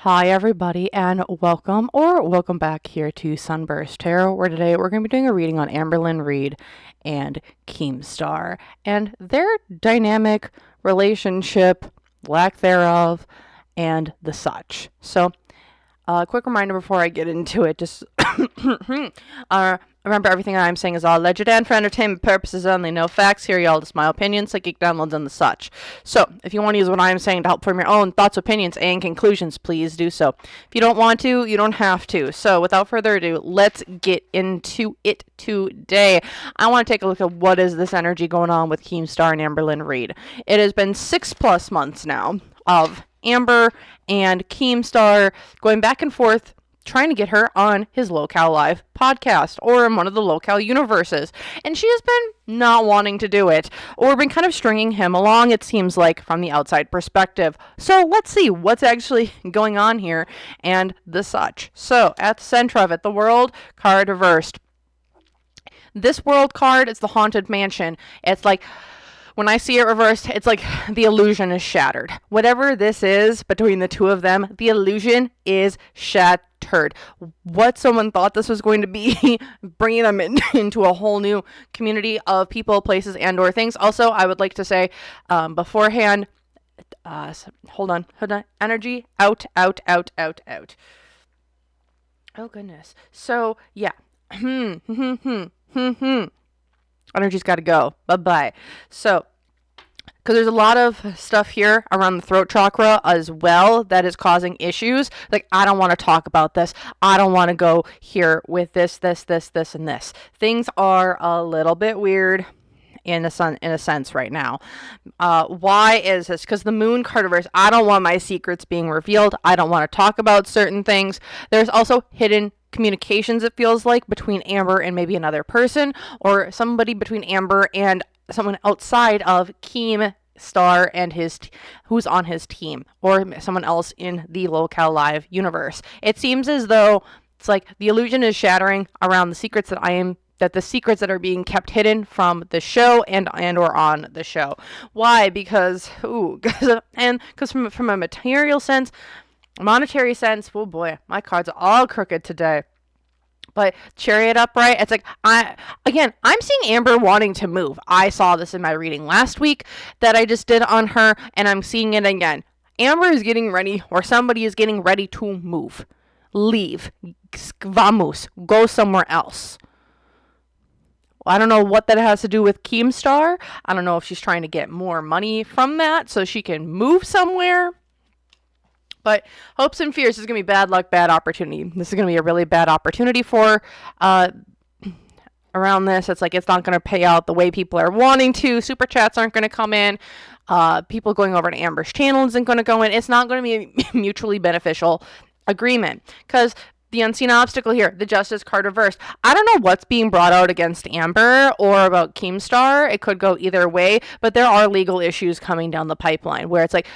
Hi everybody and welcome back here to SunBurst Tarot, where today we're going to be doing a reading on Amberlynn Reid and Keemstar and their dynamic relationship, lack thereof, and the such. So, quick reminder before I get into it, just remember everything I'm saying is all alleged and for entertainment purposes only. No facts here, y'all. Just my opinions, psychic downloads, and the such. So, if you want to use what I'm saying to help form your own thoughts, opinions, and conclusions, please do so. If you don't want to, you don't have to. So, without further ado, let's get into it today. I want to take a look at what is this energy going on with Keemstar and Amberlynn Reid. It has been 6+ months now of Amber and Keemstar going back and forth, trying to get her on his Locale Live podcast or in one of the Locale universes. And she has been not wanting to do it or been kind of stringing him along, it seems like, from the outside perspective. So let's see what's actually going on here and the such. So at the center of it, the world card reversed. This world card is the Haunted Mansion. It's like, when I see it reversed, it's like the illusion is shattered. Whatever this is between the two of them, the illusion is shattered. What someone thought this was going to be, bringing them into a whole new community of people, places, and or things. Also, I would like to say beforehand, hold on. Energy, out. Oh, goodness. So, yeah. Energy's got to go. Bye-bye. So, because there's a lot of stuff here around the throat chakra as well that is causing issues. Like, I don't want to talk about this. I don't want to go here with this, and this. Things are a little bit weird in a sense right now. Why is this? Because the moon card reverse, I don't want my secrets being revealed. I don't want to talk about certain things. There's also hidden communications, it feels like, between Amber and maybe another person, or somebody between Amber and someone outside of Keemstar and who's on his team, or someone else in the Locale Live universe. It seems as though it's like the illusion is shattering around the secrets that the secrets that are being kept hidden from the show and or on the show. Why? Because from a monetary sense, oh boy, my cards are all crooked today. But Chariot upright, it's like, I'm seeing Amber wanting to move. I saw this in my reading last week that I just did on her, and I'm seeing it again. Amber is getting ready, or somebody is getting ready to move. Leave. Vamos. Go somewhere else. I don't know what that has to do with Keemstar. I don't know if she's trying to get more money from that so she can move somewhere. But hopes and fears is going to be bad luck, bad opportunity. This is going to be a really bad opportunity for around this. It's like it's not going to pay out the way people are wanting to. Super chats aren't going to come in. People going over to Amber's channel isn't going to go in. It's not going to be a mutually beneficial agreement. Because the unseen obstacle here, the Justice card reversed. I don't know what's being brought out against Amber or about Keemstar. It could go either way, but there are legal issues coming down the pipeline where it's like,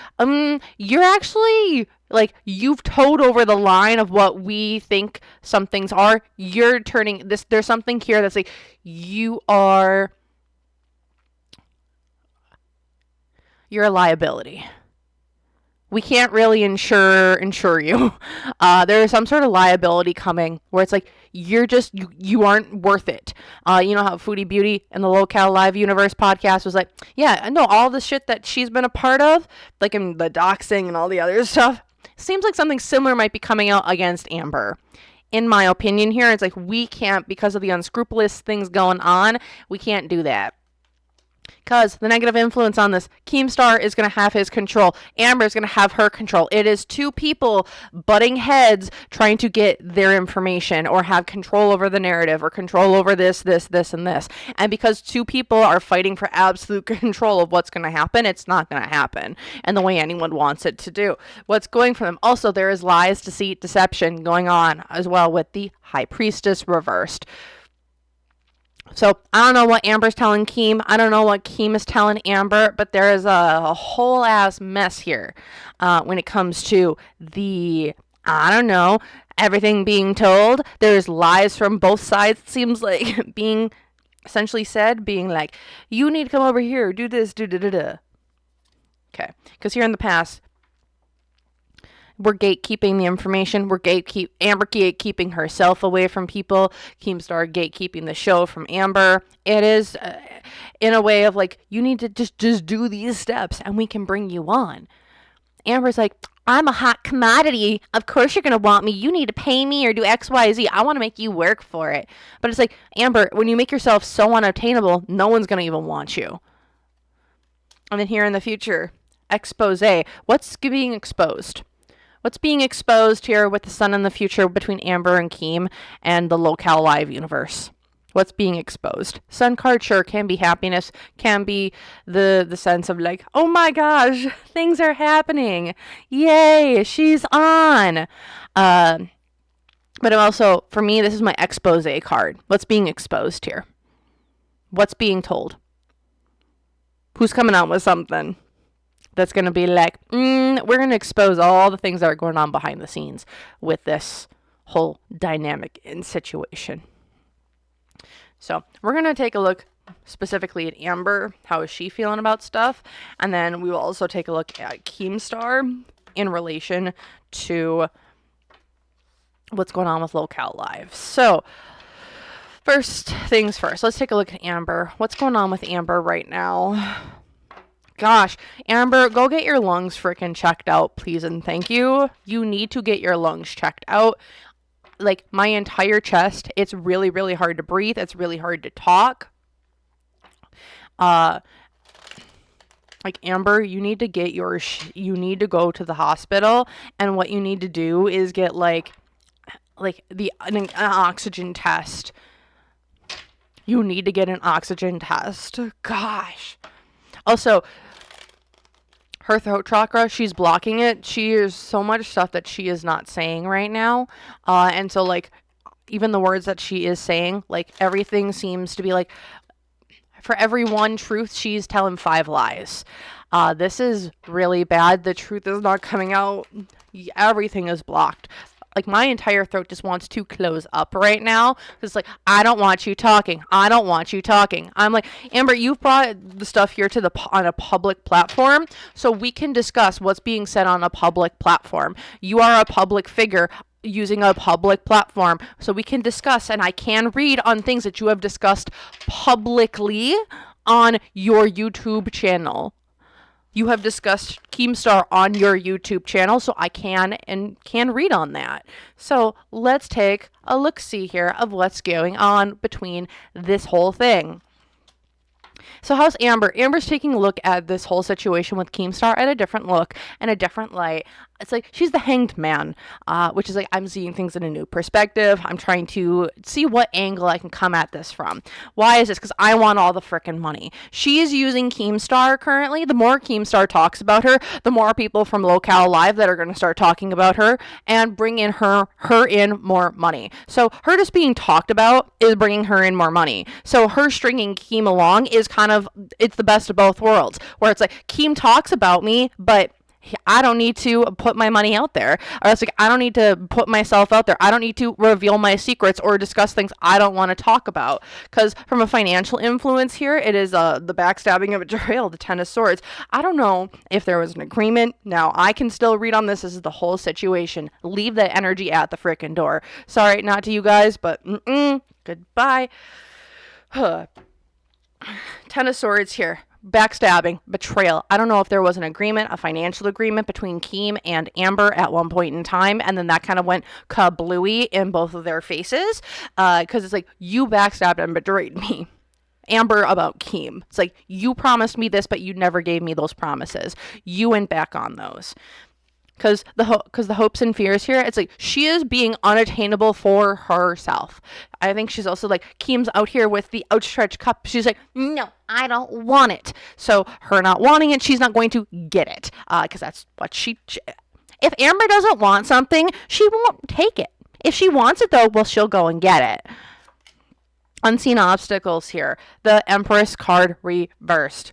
you're actually, like, you've towed over the line of what we think some things are. You're turning this, there's something here that's like, you're a liability. We can't really insure you. There is some sort of liability coming where it's like, you aren't worth it. You know how Foodie Beauty and the Locale Live Universe podcast was like, yeah, I know all the shit that she's been a part of, like in the doxing and all the other stuff. Seems like something similar might be coming out against Amber. In my opinion here, it's like, we can't, because of the unscrupulous things going on, we can't do that. Because the negative influence on this, Keemstar is going to have his control. Amber is going to have her control. It is two people butting heads trying to get their information or have control over the narrative or control over this, and this. And because two people are fighting for absolute control of what's going to happen, it's not going to happen and the way anyone wants it to do. What's going for them? Also, there is lies, deceit, deception going on as well with the High Priestess reversed. So, I don't know what Amber's telling Keem. I don't know what Keem is telling Amber, but there is a whole ass mess here when it comes to everything being told. There's lies from both sides, it seems like, being essentially said, being like, you need to come over here, do this, do da da da. Okay, because here in the past, We're gatekeeping the information. Amber gatekeeping herself away from people. Keemstar gatekeeping the show from Amber. It is in a way of like, you need to just do these steps and we can bring you on. Amber's like, I'm a hot commodity. Of course you're going to want me. You need to pay me or do X, Y, Z. I want to make you work for it. But it's like, Amber, when you make yourself so unattainable, no one's going to even want you. And then here in the future, expose. What's being exposed? What's being exposed here with the sun in the future between Amber and Keem and the Locale Live universe? What's being exposed? Sun card, sure, can be happiness, can be the sense of like, oh my gosh, things are happening. Yay, she's on. But I'm also, for me, this is my expose card. What's being exposed here? What's being told? Who's coming out with something that's going to be like, we're going to expose all the things that are going on behind the scenes with this whole dynamic and situation. So we're going to take a look specifically at Amber. How is she feeling about stuff? And then we will also take a look at Keemstar in relation to what's going on with Locale Live. So first things first, let's take a look at Amber. What's going on with Amber right now? Gosh, Amber, go get your lungs freaking checked out, please and thank you. You need to get your lungs checked out. Like, my entire chest, it's really, really hard to breathe. It's really hard to talk. Like, Amber, you need to get you need to go to the hospital. And what you need to do is get, an oxygen test. You need to get an oxygen test. Gosh. Also, her throat chakra, she's blocking it. She is so much stuff that she is not saying right now. And so, like, even the words that she is saying, like, everything seems to be like, for every one truth, she's telling 5 lies. This is really bad. The truth is not coming out. Everything is blocked. Like, my entire throat just wants to close up right now. It's like, I don't want you talking. I don't want you talking. I'm like, Amber, you've brought the stuff here to on a public platform, so we can discuss what's being said on a public platform. You are a public figure using a public platform, so we can discuss, and I can read on things that you have discussed publicly on your YouTube channel. You have discussed Keemstar on your YouTube channel, so I can read on that. So let's take a look-see here of what's going on between this whole thing. So how's Amber? Amber's taking a look at this whole situation with Keemstar at a different look and a different light. It's like she's the hanged man, which is like, I'm seeing things in a new perspective. I'm trying to see what angle I can come at this from. Why is this? Because I want all the frickin' money. She is using Keemstar currently. The more Keemstar talks about her, the more people from Locale Live that are going to start talking about her and bring in her in more money. So her just being talked about is bringing her in more money. So her stringing Keem along is kind of, it's the best of both worlds, where it's like, Keem talks about me, but I don't need to put my money out there. Or it's like, I don't need to put myself out there. I don't need to reveal my secrets or discuss things I don't want to talk about. Because from a financial influence here, it is the backstabbing of betrayal, the 10 of Swords. I don't know if there was an agreement. Now, I can still read on this. This is the whole situation. Leave that energy at the frickin' door. Sorry, not to you guys, but goodbye. 10 of Swords here. Backstabbing, betrayal. I don't know if there was an agreement, a financial agreement between Keem and Amber at one point in time, and then that kind of went kablooey in both of their faces, because it's like, you backstabbed and betrayed me. Amber about Keem. It's like, you promised me this, but you never gave me those promises. You went back on those. Because the hopes and fears here, it's like, she is being unattainable for herself. I think she's also like, Keem's out here with the outstretched cup. She's like, no, I don't want it. So her not wanting it, she's not going to get it. Because that's what if Amber doesn't want something, she won't take it. If she wants it, though, well, she'll go and get it. Unseen obstacles here. The Empress card reversed.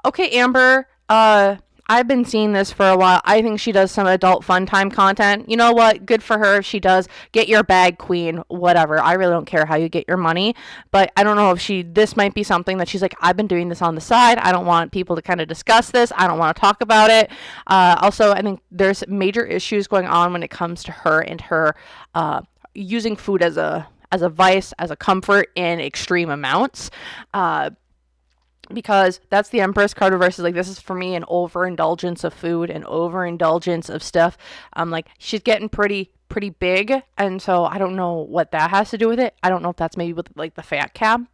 Okay, Amber, I've been seeing this for a while. I think she does some adult fun time content. You know what? Good for her if she does. Get your bag, queen. Whatever. I really don't care how you get your money. But I don't know if this might be something that she's like, I've been doing this on the side. I don't want people to kind of discuss this. I don't want to talk about it. Also, I think there's major issues going on when it comes to her and her using food as a vice, as a comfort in extreme amounts. Because that's the Empress card reverse. Is like, this is for me an overindulgence of food and overindulgence of stuff. Like, she's getting pretty big, and so I don't know what that has to do with it. I don't know if that's maybe with like the fat camp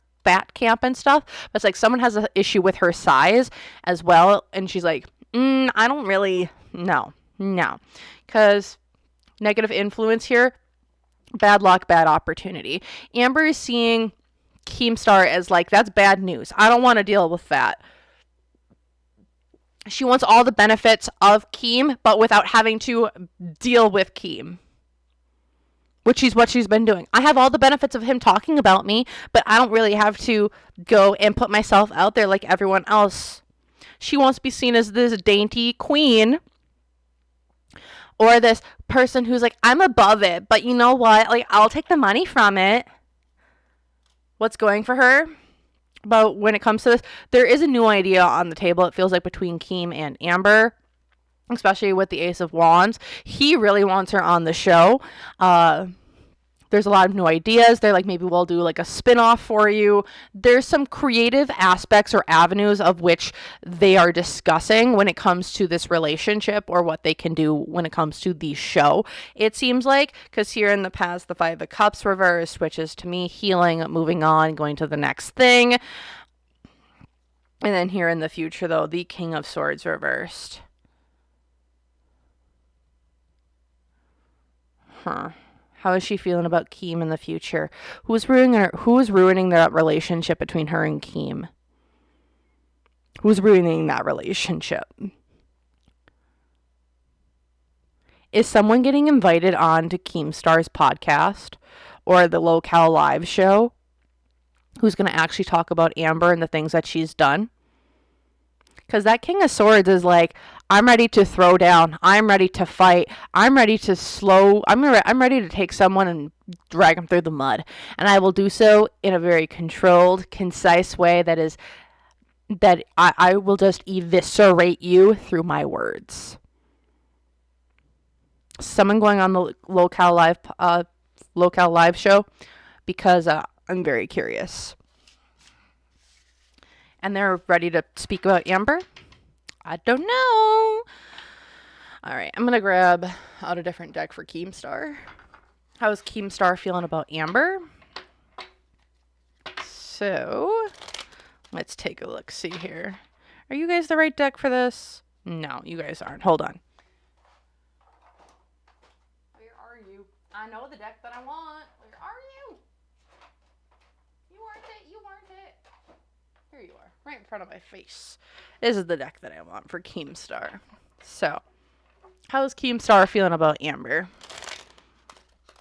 and stuff. But it's like someone has an issue with her size as well, and she's like, I don't really no, because negative influence here, bad luck, bad opportunity. Amber is seeing Keemstar as like, that's bad news. I don't want to deal with that. She wants all the benefits of Keem, but without having to deal with Keem, which is what she's been doing. I have all the benefits of him talking about me, but I don't really have to go and put myself out there like everyone else. She wants to be seen as this dainty queen, or this person who's like, I'm above it, but you know what? Like, I'll take the money from it. What's going for her? But when it comes to this, there is a new idea on the table, it feels like, between Keem and Amber, especially with the Ace of Wands. He really wants her on the show. There's a lot of new ideas. They're like, maybe we'll do like a spin-off for you. There's some creative aspects or avenues of which they are discussing when it comes to this relationship, or what they can do when it comes to the show. It seems like, because here in the past, the Five of Cups reversed, which is to me healing, moving on, going to the next thing. And then here in the future, though, the King of Swords reversed. How is she feeling about Keem in the future? Who's ruining that relationship between her and Keem? Who's ruining that relationship? Is someone getting invited on to Keemstar's podcast or the Locale Live show? Who's going to actually talk about Amber and the things that she's done? Because that King of Swords is like, I'm ready to throw down. I'm ready to fight. I'm ready to I'm ready to take someone and drag them through the mud. And I will do so in a very controlled, concise way that I will just eviscerate you through my words. Someone going on the Locale Live show, because I'm very curious. And they're ready to speak about Amber? I don't know. All right, I'm going to grab out a different deck for Keemstar. How is Keemstar feeling about Amber? So, let's take a look. See here. Are you guys the right deck for this? No, you guys aren't. Hold on. Where are you? I know the deck that I want. Where are you? You weren't it. You weren't it. Here you are, right in front of my face. This is the deck that I want for Keemstar. So, how is Keemstar feeling about Amber?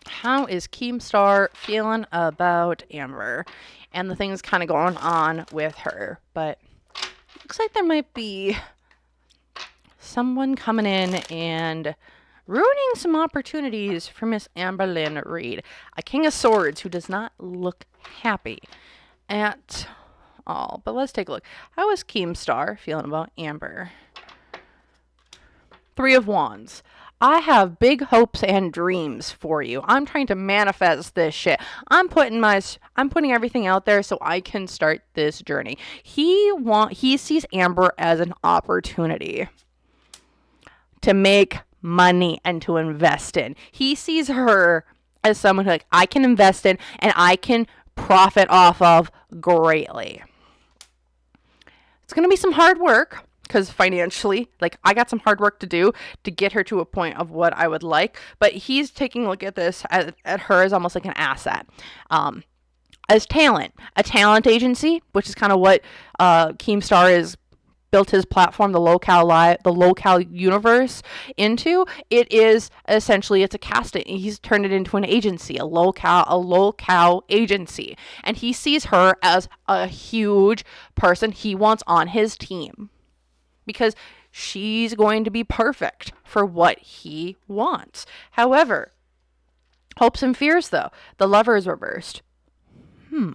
How is Keemstar feeling about Amber? And the things kind of going on with her. But looks like there might be someone coming in and ruining some opportunities for Miss Amberlynn Reid. A King of Swords who does not look happy at all. But let's take a look. How is Keemstar feeling about Amber? Three of Wands. I have big hopes and dreams for you. I'm trying to manifest this shit. I'm putting everything out there so I can start this journey. He sees Amber as an opportunity to make money and to invest in. He sees her as someone who, like, I can invest in and I can profit off of greatly. It's going to be some hard work, because financially, like, I got some hard work to do to get her to a point of what I would like. But he's taking a look at this at her as almost like an asset. As talent. A talent agency, which is kind of what Keemstar is built his platform, the Locale universe, into. It is essentially, it's a casting. He's turned it into an agency, a Locale agency, and he sees her as a huge person he wants on his team, because she's going to be perfect for what he wants. However, hopes and fears, though. The Lover is reversed.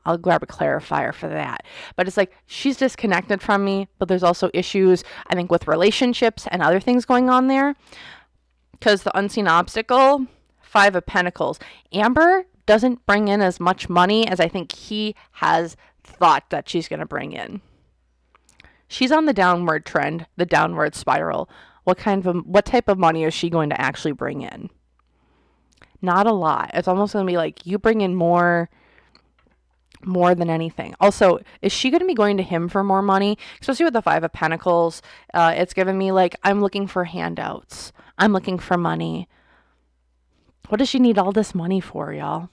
I'll grab a clarifier for that. But it's like, she's disconnected from me, but there's also issues, I think, with relationships and other things going on there. Because the unseen obstacle, Five of Pentacles. Amber doesn't bring in as much money as I think he has thought that she's going to bring in. She's on the downward trend, the downward spiral. What type of money is she going to actually bring in? Not a lot. It's almost going to be like, you bring in more than anything. Also, is she going to be going to him for more money? Especially with the Five of Pentacles, it's given me like, I'm looking for handouts. I'm looking for money. What does she need all this money for, y'all?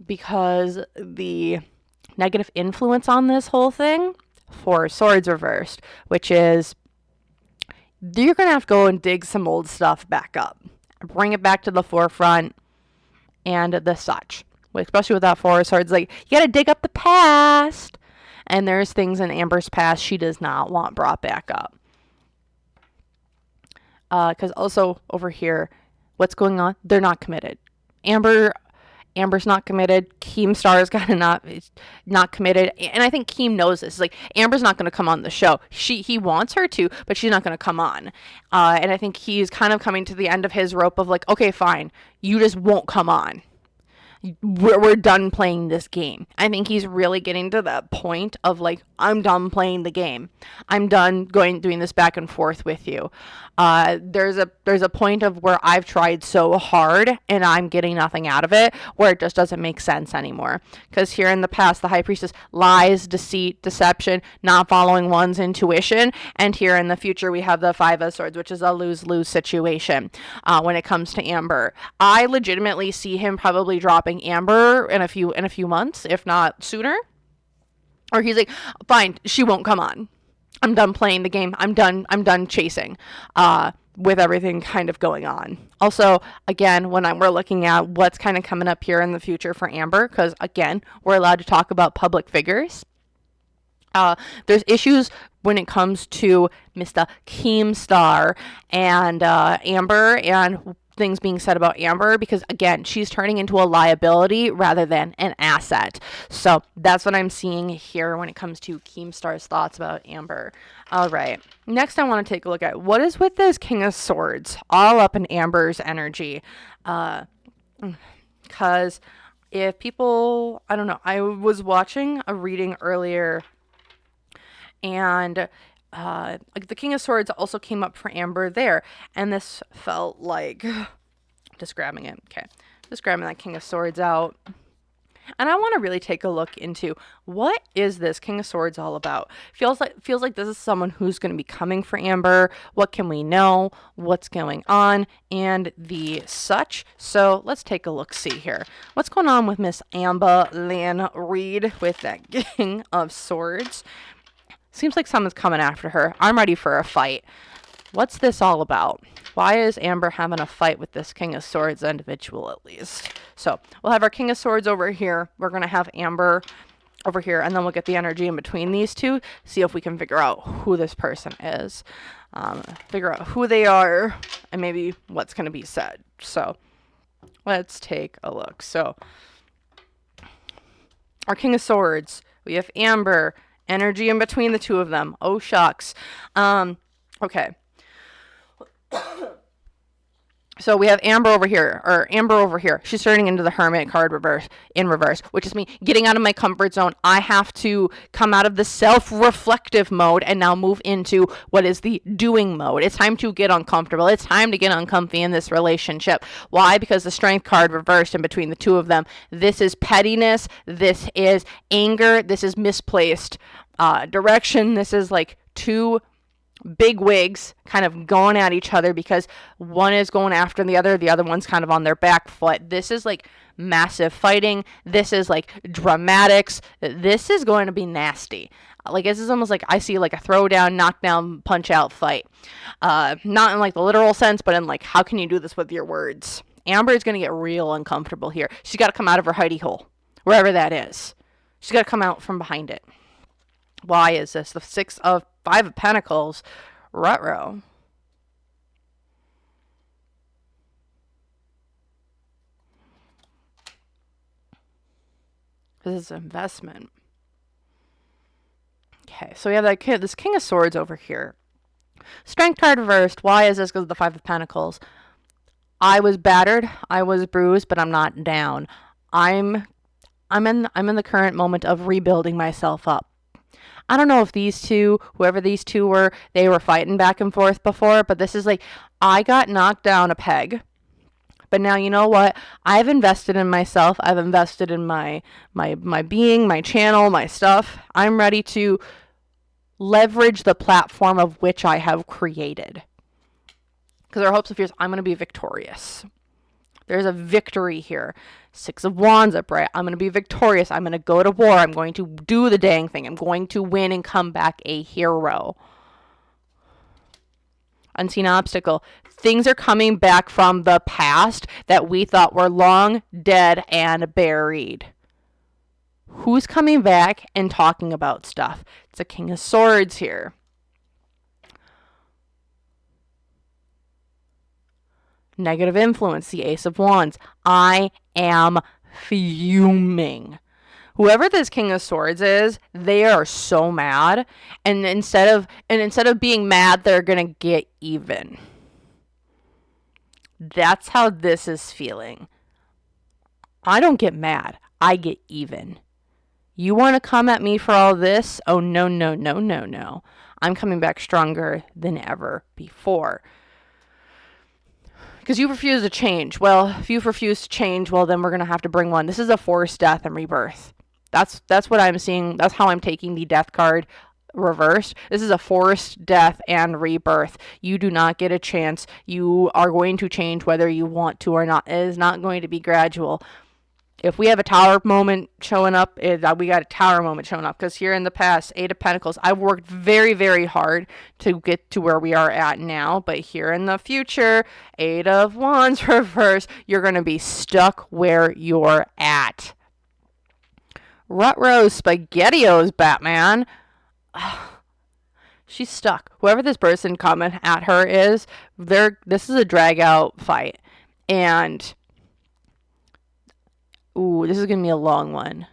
Because the negative influence on this whole thing, Four of Swords reversed, which is you're going to have to go and dig some old stuff back up. Bring it back to the forefront and the such. Especially with that Four of Swords, like, you got to dig up the past. And there's things in Amber's past she does not want brought back up. Because also over here, what's going on? They're not committed. Amber's not committed. Keemstar is not committed. And I think Keem knows this. Like, Amber's not going to come on the show. He wants her to, but she's not going to come on. And I think he's kind of coming to the end of his rope of like, okay, fine. You just won't come on. We're done playing this game. I think he's really getting to that point of like, I'm done playing the game. I'm done doing this back and forth with you. There's a point of where I've tried so hard and I'm getting nothing out of it, where it just doesn't make sense anymore. Because here in the past, the High Priestess lies, deceit, deception, not following one's intuition. And here in the future, we have the Five of Swords, which is a lose-lose situation when it comes to Amber. I legitimately see him probably dropping Amber in a few months, if not sooner. Or he's like, fine, she won't come on. I'm done playing the game. I'm done chasing with everything kind of going on. Also, again, when we're looking at what's kind of coming up here in the future for Amber, because again, we're allowed to talk about public figures. There's issues when it comes to Mr. Keemstar and Amber and things being said about Amber, because again, she's turning into a liability rather than an asset. So that's what I'm seeing here when it comes to Keemstar's thoughts about Amber. All right, next I want to take a look at what is with this King of Swords all up in Amber's energy. Because if people, I don't know, I was watching a reading earlier and the King of Swords also came up for Amber there, and this felt like, just grabbing it, okay, just grabbing that King of Swords out, and I want to really take a look into what is this King of Swords all about. Feels like this is someone who's going to be coming for Amber. What can we know? What's going on? And the such. So let's take a look. See here. What's going on with Miss Amberlynn Reid with that King of Swords? Seems like someone's coming after her. I'm ready for a fight. What's this all about? Why is Amber having a fight with this King of Swords individual at least? So we'll have our King of Swords over here. We're going to have Amber over here. And then we'll get the energy in between these two. See if we can figure out who this person is. Figure out who they are. And maybe what's going to be said. So let's take a look. So our King of Swords. We have Amber. Energy in between the two of them. Oh, shucks. Okay. So we have Amber over here, She's turning into the Hermit card in reverse, which is me getting out of my comfort zone. I have to come out of the self-reflective mode and now move into what is the doing mode. It's time to get uncomfortable. It's time to get uncomfy in this relationship. Why? Because the Strength card reversed in between the two of them. This is pettiness. This is anger. This is misplaced direction. This is like two big wigs kind of going at each other because one is going after the other one's kind of on their back foot. This is like massive fighting. This is like dramatics. This is going to be nasty. Like, this is almost like I see like a throwdown, knockdown, punch out fight. Not in like the literal sense, but in like, how can you do this with your words? Amber is going to get real uncomfortable here. She's got to come out of her hidey hole, wherever that is. She's got to come out from behind it. Why is this? The Five of Pentacles. Ruh-roh. This is investment. Okay, so we have this King of Swords over here. Strength card reversed. Why is this? Because of the Five of Pentacles. I was battered, I was bruised, but I'm not down. I'm in the current moment of rebuilding myself up. I don't know if these two, whoever these two were, they were fighting back and forth before, but this is like, I got knocked down a peg. But now, you know what? I've invested in myself. I've invested in my being, my channel, my stuff. I'm ready to leverage the platform of which I have created. Because our hopes and fears, I'm going to be victorious. There's a victory here. Six of Wands upright. I'm going to be victorious. I'm going to go to war. I'm going to do the dang thing. I'm going to win and come back a hero. Unseen obstacle. Things are coming back from the past that we thought were long dead and buried. Who's coming back and talking about stuff? It's a King of Swords here. Negative influence, the Ace of Wands. I am fuming. Whoever this King of Swords is, they are so mad. And instead of being mad, they're going to get even. That's how this is feeling. I don't get mad. I get even. You want to come at me for all this? Oh, no, no, no, no, no. I'm coming back stronger than ever before. Because you refuse to change. Well, if you refuse to change, well, then we're going to have to bring one. This is a forced death and rebirth. That's what I'm seeing. That's how I'm taking the death card reversed. This is a forced death and rebirth. You do not get a chance. You are going to change whether you want to or not. It is not going to be gradual. If we have a tower moment showing up, we got a tower moment showing up. Because here in the past, Eight of Pentacles, I've worked very, very hard to get to where we are at now. But here in the future, Eight of Wands reverse, you're going to be stuck where you're at. Ruh-roh SpaghettiOs, Batman. She's stuck. Whoever this person coming at her is, this is a drag-out fight. And ooh, this is going to be a long one.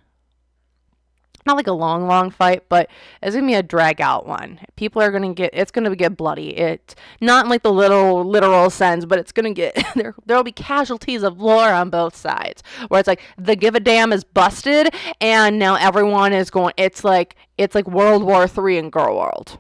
Not like a long fight, but it's going to be a drag out one. People are going to it's going to get bloody. It's not in like the literal sense, but it's going to get, there'll be casualties of war on both sides. Where it's like, the give a damn is busted, and now everyone is going, it's like World War III in Girl World.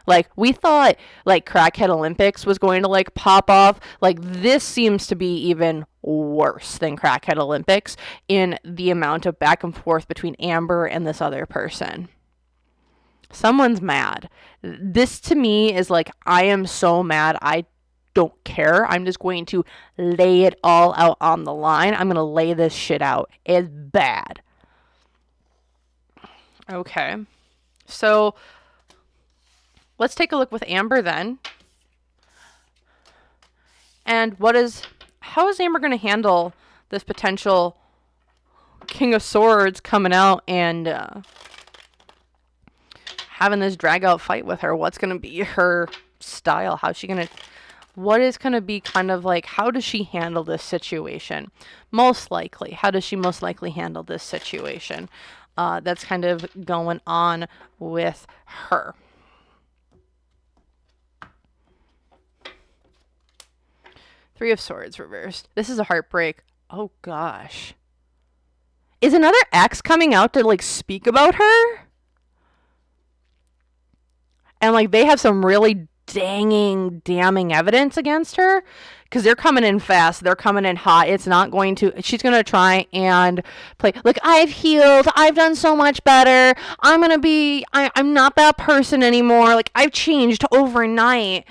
Like, we thought, like, Crackhead Olympics was going to, like, pop off. Like, this seems to be even worse than Crackhead Olympics in the amount of back and forth between Amber and this other person. Someone's mad. This, to me, is like, I am so mad, I don't care. I'm just going to lay it all out on the line. I'm going to lay this shit out. It's bad. Okay. So let's take a look with Amber then. And how is Amber going to handle this potential King of Swords coming out and having this drag out fight with her? What's going to be her style? What is going to be kind of like, how does she handle this situation? Most likely, how does she most likely handle this situation? That's kind of going on with her. Three of Swords reversed. This is a heartbreak. Oh, gosh. Is another ex coming out to, like, speak about her? And, like, they have some really damning evidence against her? Because they're coming in fast. They're coming in hot. It's not going to... She's going to try and play... Like, I've healed. I've done so much better. I'm going to be... I'm not that person anymore. Like, I've changed overnight.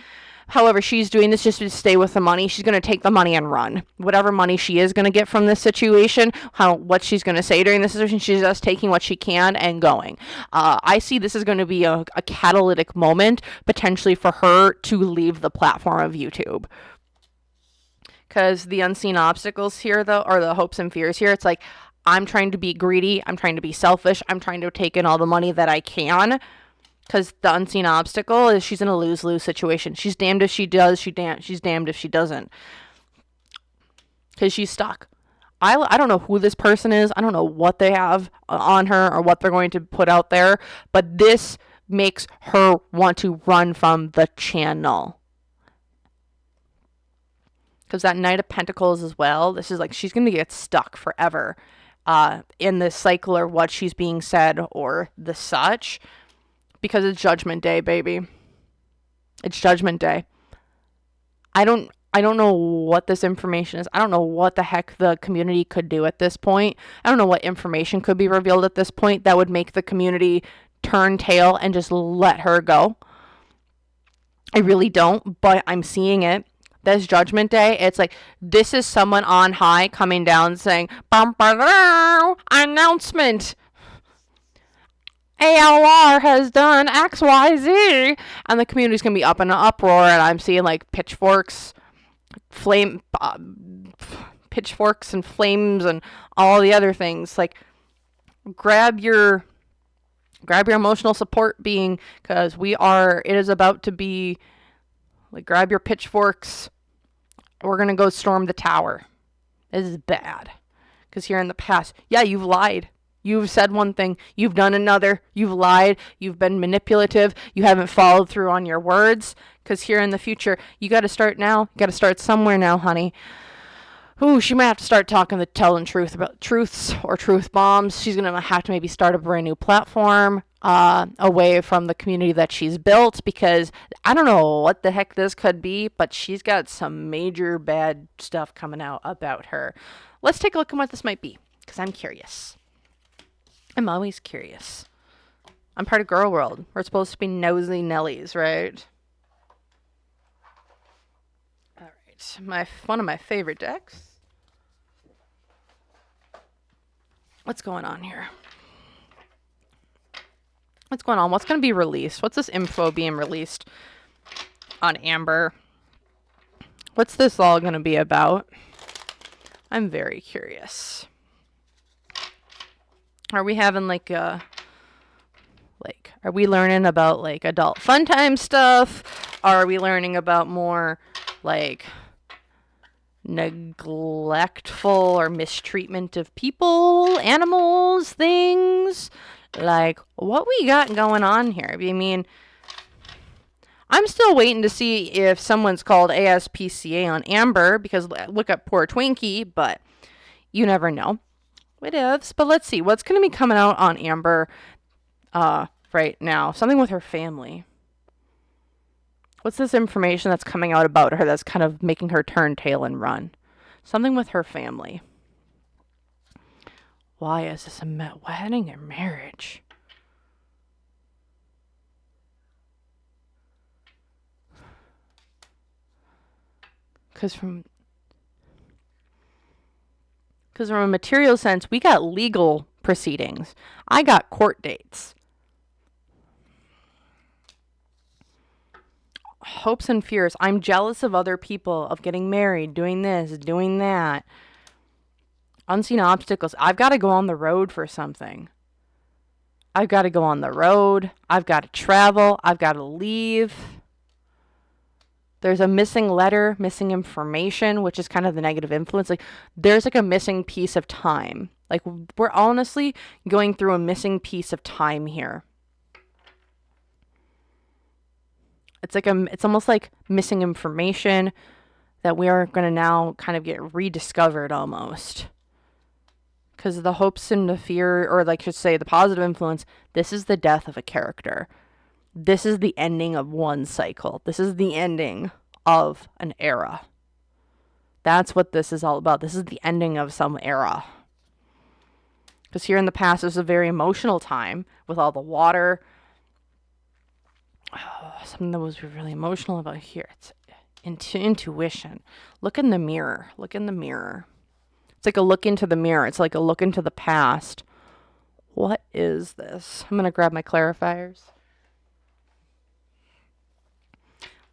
However, she's doing this just to stay with the money. She's going to take the money and run. Whatever money she is going to get from this situation, what she's going to say during this situation, she's just taking what she can and going. I see this is going to be a catalytic moment, potentially for her to leave the platform of YouTube. Because the unseen obstacles here, though, or the hopes and fears here, it's like, I'm trying to be greedy. I'm trying to be selfish. I'm trying to take in all the money that I can. Because the unseen obstacle is she's in a lose-lose situation. She's damned if she does. She's damned if she doesn't. Because she's stuck. I don't know who this person is. I don't know what they have on her or what they're going to put out there. But this makes her want to run from the channel. Because that Knight of Pentacles as well, this is like she's going to get stuck forever in this cycle or what she's being said or the such. Because it's Judgment Day, baby. It's Judgment Day. I don't know what this information is. I don't know what the heck the community could do at this point. I don't know what information could be revealed at this point that would make the community turn tail and just let her go. I really don't, but I'm seeing it. This Judgment Day, it's like, this is someone on high coming down saying, bum, announcement. ALR has done XYZ. And the community's going to be up in an uproar, and I'm seeing like pitchforks and flames and all the other things. Like, grab your emotional support being, because it is about to be like, grab your pitchforks. We're gonna go storm the tower. This is bad, because here in the past, yeah, you've lied. You've said one thing, you've done another, you've lied, you've been manipulative, you haven't followed through on your words. Because here in the future, you got to start now. You got to start somewhere now, honey. Ooh, she might have to start telling truth about truths or truth bombs. She's going to have to maybe start a brand new platform away from the community that she's built, because I don't know what the heck this could be, but she's got some major bad stuff coming out about her. Let's take a look at what this might be, because I'm curious. I'm always curious. I'm part of Girl World. We're supposed to be nosy Nellies, right? All right. One of my favorite decks. What's going on here? What's going on? What's going to be released? What's this info being released on Amber? What's this all going to be about? I'm very curious. Are we having are we learning about like adult fun time stuff? Are we learning about more like neglectful or mistreatment of people, animals, things? Like, what we got going on here? I mean, I'm still waiting to see if someone's called ASPCA on Amber, because look at poor Twinkie, but you never know. It is, but let's see. What's going to be coming out on Amber right now? Something with her family. What's this information that's coming out about her that's kind of making her turn tail and run? Something with her family. Why is this a wedding or marriage? Because from a material sense, we got legal proceedings. I got court dates. Hopes and fears. I'm jealous of other people, of getting married, doing this, doing that. Unseen obstacles. I've got to go on the road for something. I've got to go on the road. I've got to travel. I've got to leave. There's a missing letter, missing information, which is kind of the negative influence. Like, there's like a missing piece of time. Like, we're honestly going through a missing piece of time here. It's almost like missing information that we are going to now kind of get rediscovered almost. Because the hopes and the fear, or like just say the positive influence, this is the death of a character. This is the ending of one cycle. This is the ending of an era. That's what this is all about. This is the ending of some era. Because here in the past, it was a very emotional time with all the water. Oh, something that was really emotional about here. It's intuition. Look in the mirror. Look in the mirror. It's like a look into the mirror. It's like a look into the past. What is this? I'm going to grab my clarifiers.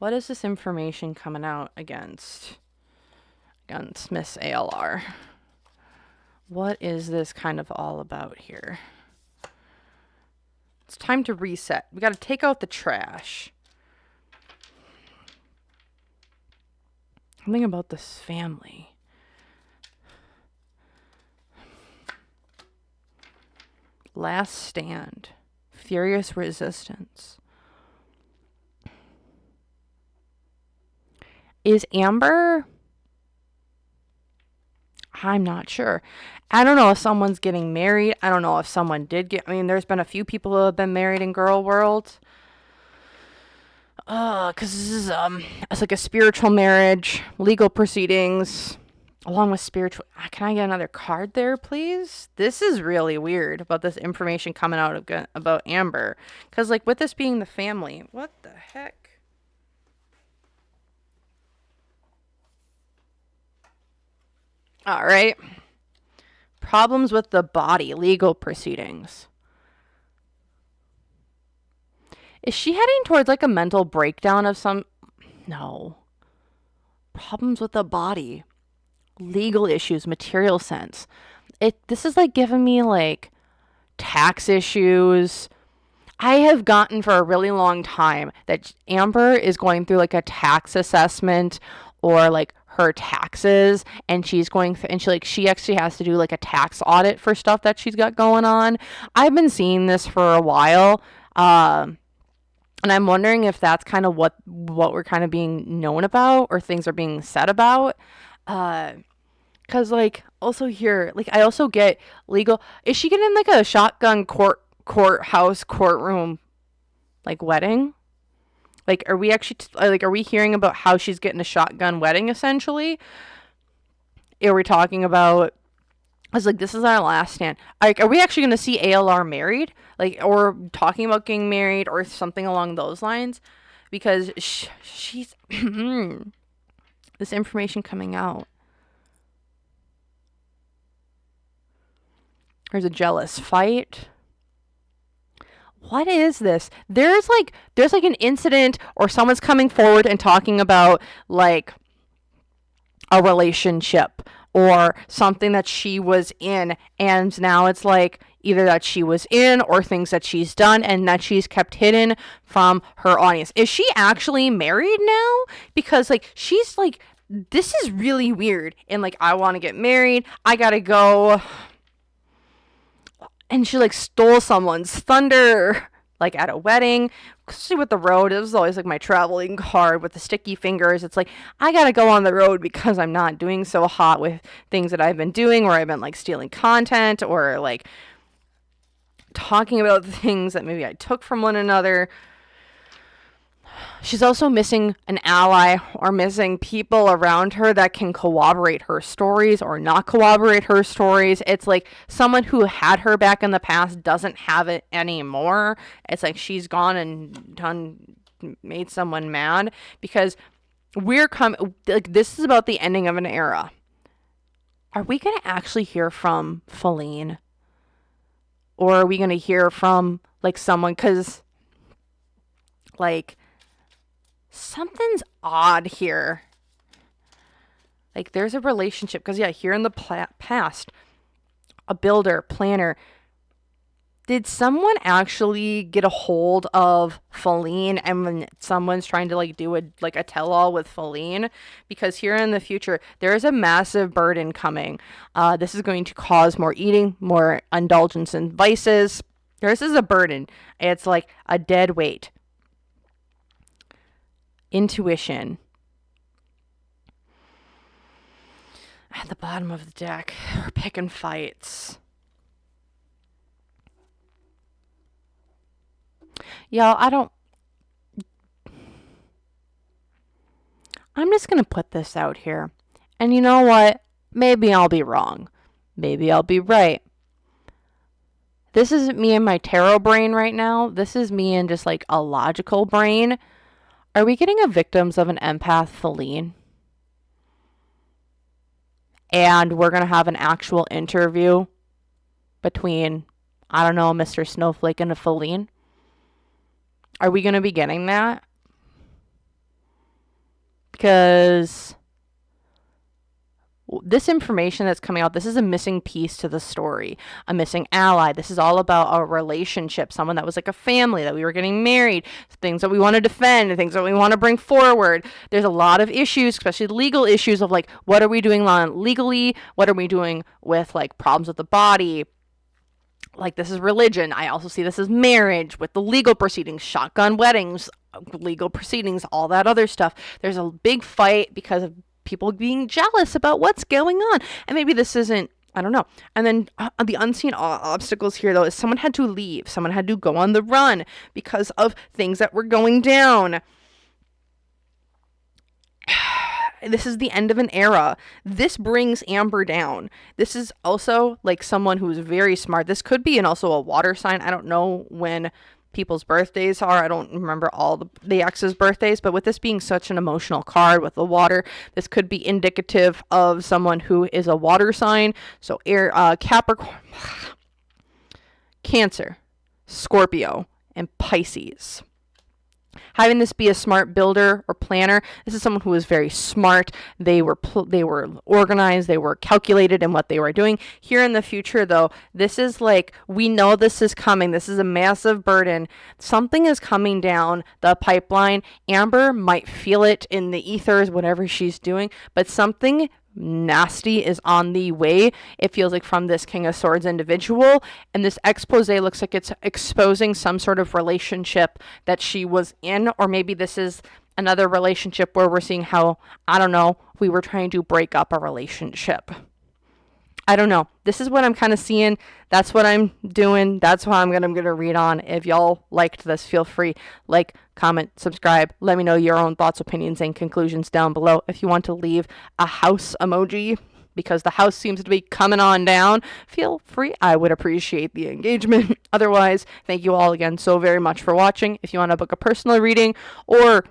What is this information coming out against Miss ALR? What is this kind of all about here? It's time to reset. We got to take out the trash. Something about this family. Last stand. Furious resistance. Is Amber? I'm not sure. I don't know if someone's getting married. I don't know if someone did get... I mean, there's been a few people who have been married in girl world. Because this is, it's like a spiritual marriage, legal proceedings, along with spiritual... Can I get another card there, please? This is really weird about this information coming out about Amber. Because, like, with this being the family, what the heck? All right. Problems with the body, legal proceedings. Is she heading towards like a mental breakdown of some... No. Problems with the body, legal issues, material sense. This is like giving me like tax issues. I have gotten for a really long time that Amber is going through like a tax assessment or like her taxes, and she's going and she actually has to do like a tax audit for stuff that she's got going on. I've been seeing this for a while, and I'm wondering if that's kind of what we're kind of being known about, or things are being said about. Cause like also here, like I also get legal. Is she getting like a shotgun courtroom like wedding? Like, are we actually, are we hearing about how she's getting a shotgun wedding, essentially? Are we talking about, I was like, this is our last stand. Like, are we actually going to see ALR married? Like, or talking about getting married or something along those lines? Because she's, this information coming out. There's a jealous fight. What is this? There's like an incident, or someone's coming forward and talking about like a relationship or something that she was in, and now it's like either that she was in or things that she's done and that she's kept hidden from her audience. Is she actually married now? Because like she's like, this is really weird, and like I want to get married, I gotta go. And she like stole someone's thunder, like at a wedding. Especially with the road, it was always like my traveling card with the sticky fingers. It's like, I gotta go on the road because I'm not doing so hot with things that I've been doing, where I've been like stealing content or like talking about things that maybe I took from one another. She's also missing an ally or missing people around her that can corroborate her stories or not corroborate her stories. It's like someone who had her back in the past doesn't have it anymore. It's like she's gone and made someone mad, because like this is about the ending of an era. Are we going to actually hear from Feline? Or are we going to hear from like someone, because like something's odd here. Like there's a relationship, because yeah, here in the past, a builder, planner. Did someone actually get a hold of Feline, and when someone's trying to like do a tell-all with Feline? Because here in the future, there is a massive burden coming. This is going to cause more eating, more indulgence in vices. This is a burden. It's like a dead weight. Intuition. At the bottom of the deck, we're picking fights. Y'all, I'm just going to put this out here. And you know what? Maybe I'll be wrong. Maybe I'll be right. This isn't me in my tarot brain right now. This is me in just like a logical brain. Are we getting a victims of an empath Feline? And we're going to have an actual interview between, I don't know, Mr. Snowflake and a Feline? Are we going to be getting that? Because this information that's coming out, this is a missing piece to the story, a missing ally. This is all about a relationship, someone that was like a family, that we were getting married, things that we want to defend, things that we want to bring forward. There's a lot of issues, especially legal issues of like, what are we doing legally? What are we doing with like problems with the body? Like, this is religion. I also see this as marriage with the legal proceedings, shotgun weddings, legal proceedings, all that other stuff. There's a big fight because of people being jealous about what's going on. And maybe this isn't, I don't know. And then the unseen obstacles here, though, is someone had to leave. Someone had to go on the run because of things that were going down. This is the end of an era. This brings Amber down. This is also like someone who's very smart. This could be also a water sign. I don't know when people's birthdays are. I don't remember all the ex's birthdays, but with this being such an emotional card with the water, this could be indicative of someone who is a water sign. So air, Capricorn, Cancer, Scorpio, and Pisces. Having this be a smart builder or planner, this is someone who was very smart. They were organized. They were calculated in what they were doing. Here in the future, though, this is like, we know this is coming. This is a massive burden. Something is coming down the pipeline. Amber might feel it in the ethers, whatever she's doing, but something nasty is on the way. It feels like from this King of Swords individual, and this expose looks like it's exposing some sort of relationship that she was in, or maybe this is another relationship where we're seeing how, I don't know, we were trying to break up a relationship. I don't know. This is what I'm kind of seeing. That's what I'm doing. That's what I'm gonna read on. If y'all liked this, feel free, like, comment, subscribe. Let me know your own thoughts, opinions, and conclusions down below. If you want to leave a house emoji, because the house seems to be coming on down, feel free. I would appreciate the engagement. Otherwise, thank you all again so very much for watching. If you want to book a personal reading, or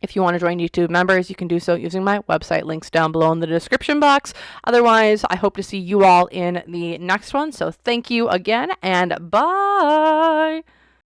if you want to join YouTube members, you can do so using my website. Links down below in the description box. Otherwise, I hope to see you all in the next one. So thank you again, and bye.